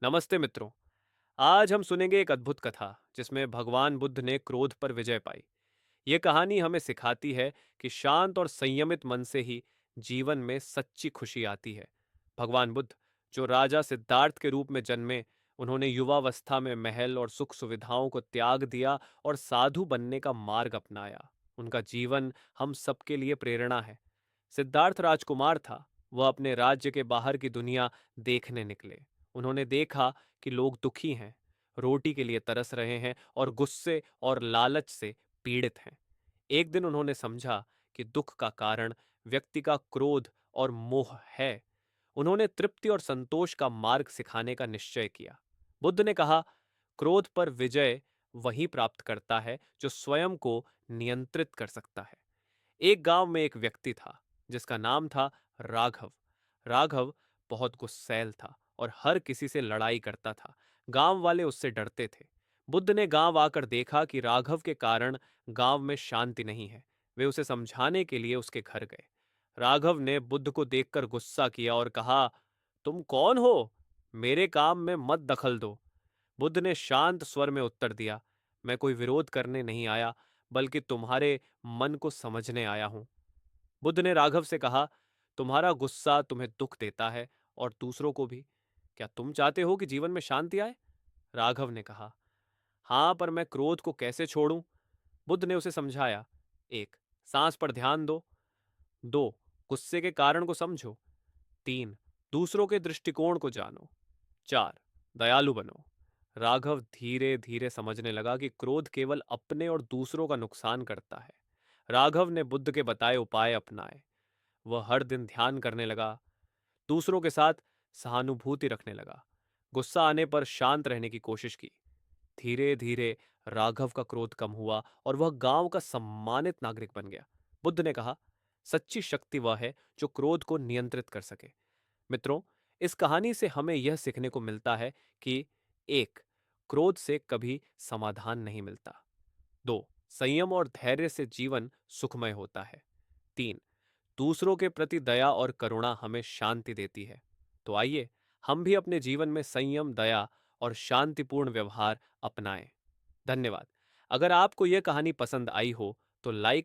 नमस्ते मित्रों। आज हम सुनेंगे एक अद्भुत कथा जिसमें भगवान बुद्ध ने क्रोध पर विजय पाई। ये कहानी हमें सिखाती है कि शांत और संयमित मन से ही जीवन में सच्ची खुशी आती है। भगवान बुद्ध, जो राजा सिद्धार्थ के रूप में जन्मे, उन्होंने युवावस्था में महल और सुख सुविधाओं को त्याग दिया और साधु बनने का मार्ग अपनाया। उनका जीवन हम सबके लिए प्रेरणा है। सिद्धार्थ राजकुमार था। वह अपने राज्य के बाहर की दुनिया देखने निकले। उन्होंने देखा कि लोग दुखी हैं, रोटी के लिए तरस रहे हैं और गुस्से और लालच से पीड़ित हैं। एक दिन उन्होंने समझा कि दुख का कारण व्यक्ति का क्रोध और मोह है। उन्होंने तृप्ति और संतोष का मार्ग सिखाने का निश्चय किया। बुद्ध ने कहा, क्रोध पर विजय वही प्राप्त करता है जो स्वयं को नियंत्रित कर सकता है। एक गांव में एक व्यक्ति था जिसका नाम था राघव। राघव बहुत गुस्सैल था और हर किसी से लड़ाई करता था। गांव वाले उससे डरते थे। बुद्ध ने गांव आकर देखा कि राघव के कारण गांव में शांति नहीं है। वे उसे समझाने के लिए उसके घर गए। राघव ने बुद्ध को देखकर गुस्सा किया और कहा, तुम कौन हो? मेरे काम में मत दखल दो। बुद्ध ने शांत स्वर में उत्तर दिया, मैं कोई विरोध करने नहीं आया, बल्कि तुम्हारे मन को समझने आया हूं। बुद्ध ने राघव से कहा, तुम्हारा गुस्सा तुम्हें दुख देता है और दूसरों को भी। क्या तुम चाहते हो कि जीवन में शांति आए? राघव ने कहा, हाँ, पर मैं क्रोध को कैसे छोड़ूं? बुद्ध ने उसे समझाया, एक, सांस पर ध्यान दो। दो, गुस्से के कारण को समझो। तीन, दूसरों के दृष्टिकोण को जानो। चार, दयालु बनो। राघव धीरे धीरे समझने लगा कि क्रोध केवल अपने और दूसरों का नुकसान करता है। राघव ने बुद्ध के बताए उपाय अपनाए। वह हर दिन ध्यान करने लगा, दूसरों के साथ सहानुभूति रखने लगा, गुस्सा आने पर शांत रहने की कोशिश की। धीरे धीरे राघव का क्रोध कम हुआ और वह गांव का सम्मानित नागरिक बन गया। बुद्ध ने कहा, सच्ची शक्ति वह है जो क्रोध को नियंत्रित कर सके। मित्रों, इस कहानी से हमें यह सीखने को मिलता है कि एक, क्रोध से कभी समाधान नहीं मिलता। दो, संयम और धैर्य से जीवन सुखमय होता है। तीन, दूसरों के प्रति दया और करुणा हमें शांति देती है। तो आइए हम भी अपने जीवन में संयम, दया और शांतिपूर्ण व्यवहार अपनाएं। धन्यवाद। अगर आपको यह कहानी पसंद आई हो तो लाइक